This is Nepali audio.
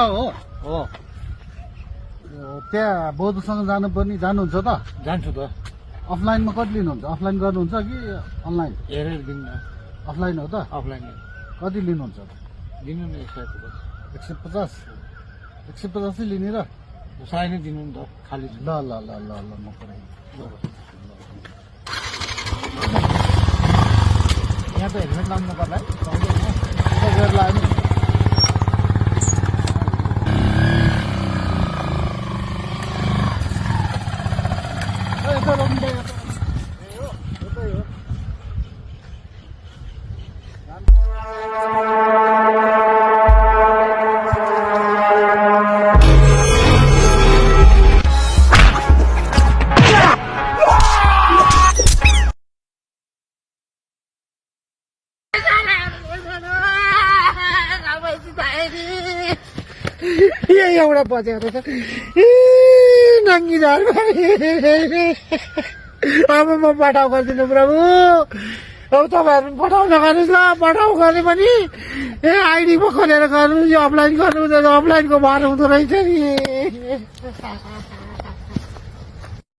गोर्खा हो हो त्यहाँ बौद्धसँग जानुहुन्छ त जान्छु त अफलाइनमा कति लिनुहुन्छ अफलाइन गर्नुहुन्छ कि अनलाइन हेरेर दिनु न अफलाइन हो त अफलाइन कति लिनुहुन्छ दिनु न 150 150 लिने र साइ नै दिनु नि त खाली ल ल ल ल ल म पठाइ यहाँ त हेलमेट लाउनु पर्ला है गरेर लाग्यो यही एउटा बचेको छ नङ्गी झार अब म पठाउ गरिदिनु प्रभु अब तपाईँहरू पनि पठाउ नगर्नुहोस् ल पठाउ गर्ने पनि आइडीमा खोलेर गर्नु यो अफलाइन गर्नु अफलाइनको भार हुँदो रहेछ नि